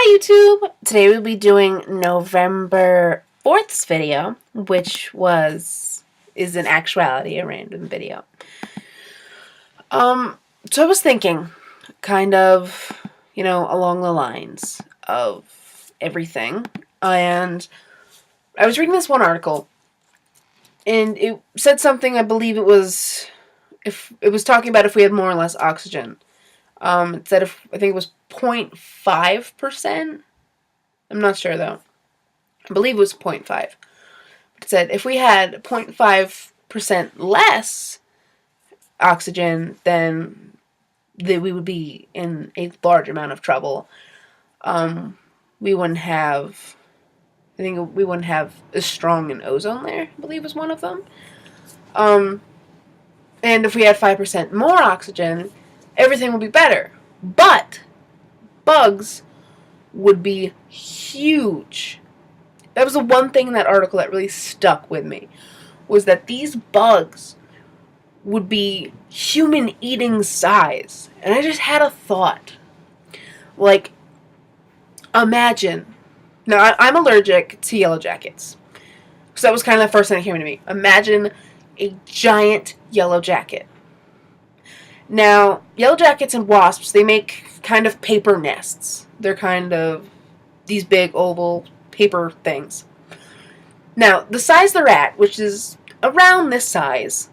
Hi YouTube! Today we'll be doing November 4th's video, which is in actuality a random video. So I was thinking, kind of, along the lines of everything, and I was reading this one article, and it said something, I believe it was talking about if we had more or less oxygen. It said I think it was 0.5%. I'm not sure though. I believe it was 0.5. It said if we had 0.5% less oxygen, then we would be in a large amount of trouble. We wouldn't have, I think we wouldn't have as strong an ozone layer, I believe was one of them. And if we had 5% more oxygen, everything would be better. But bugs would be huge. That was the one thing in that article that really stuck with me, was that these bugs would be human-eating size. And I just had a thought. Like, imagine. Now, I'm allergic to yellow jackets. So that was kind of the first thing that came to me. Imagine a giant yellow jacket. Now, yellow jackets and wasps, they make kind of paper nests. They're kind of these big oval paper things. Now, the size they're at, which is around this size,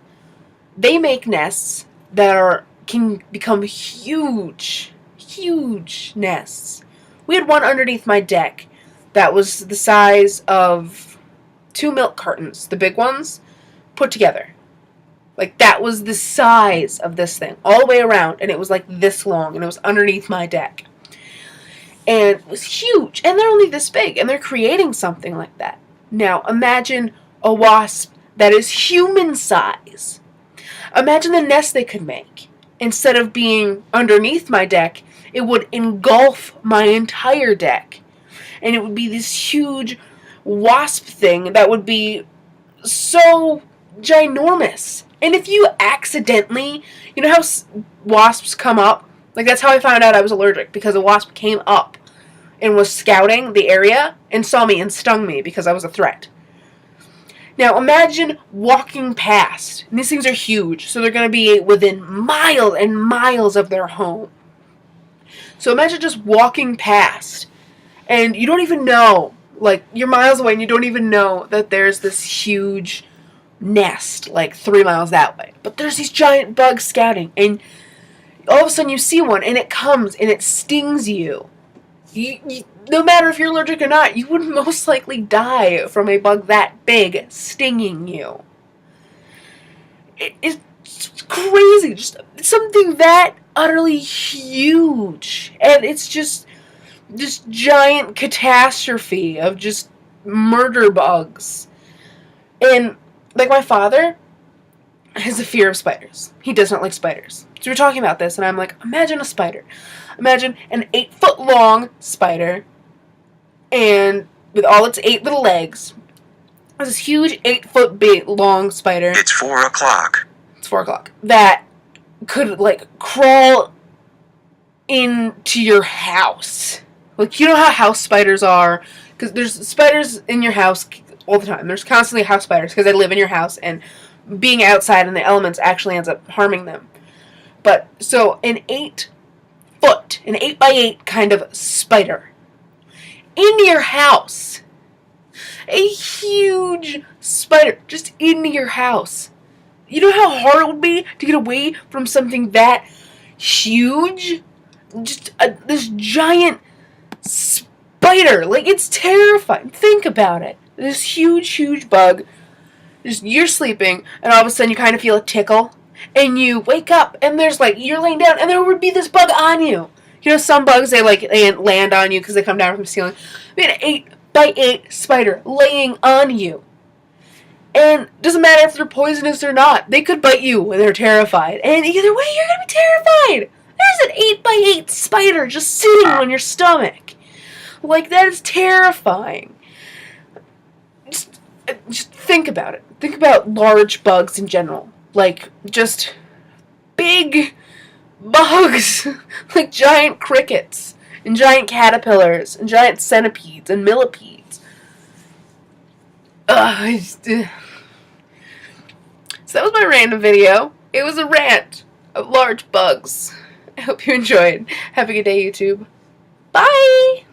they make nests that can become huge, huge nests. We had one underneath my deck that was the size of 2 milk cartons, the big ones, put together. Like, that was the size of this thing, all the way around, and it was like this long, and it was underneath my deck. And it was huge, and they're only this big, and they're creating something like that. Now, imagine a wasp that is human size. Imagine the nest they could make. Instead of being underneath my deck, it would engulf my entire deck. And it would be this huge wasp thing that would be so ginormous. And if you accidentally, you know how wasps come up? Like, that's how I found out I was allergic, because a wasp came up and was scouting the area and saw me and stung me because I was a threat. Now, imagine walking past. And these things are huge, so they're going to be within miles and miles of their home. So imagine just walking past, and you don't even know, like, you're miles away and you don't even know that there's this huge nest, like 3 miles that way. But there's these giant bugs scouting, and all of a sudden you see one, and it comes, and it stings you. No matter if you're allergic or not, you would most likely die from a bug that big stinging you. It's crazy. Just something that utterly huge. And it's just this giant catastrophe of just murder bugs. And, like, my father has a fear of spiders. He does not like spiders. So we're talking about this, and I'm like, imagine a spider. Imagine an 8-foot-long spider, and with all its 8 little legs, there's this huge 8-foot-long spider. It's 4 o'clock. It's 4 o'clock. That could, like, crawl into your house. Like, you know how house spiders are? Because there's spiders in your house all the time. There's constantly house spiders because they live in your house, and being outside in the elements actually ends up harming them. But, so, an 8x8 kind of spider in your house. A huge spider just in your house. You know how hard it would be to get away from something that huge? Just this giant spider. Like, it's terrifying. Think about it. This huge, huge bug. Just, you're sleeping, and all of a sudden you kind of feel a tickle. And you wake up, and there's, like, you're laying down, and there would be this bug on you. You know, some bugs, they land on you because they come down from the ceiling. I mean, an 8x8 spider laying on you. And it doesn't matter if they're poisonous or not. They could bite you when they're terrified. And either way, you're going to be terrified. There's an 8x8 spider just sitting on your stomach. Like, that is terrifying. Just think about it. Think about large bugs in general. Like, just big bugs. Like giant crickets. and giant caterpillars, and giant centipedes, and millipedes. So that was my random video. It was a rant of large bugs. I hope you enjoyed. Have a good day, YouTube. Bye!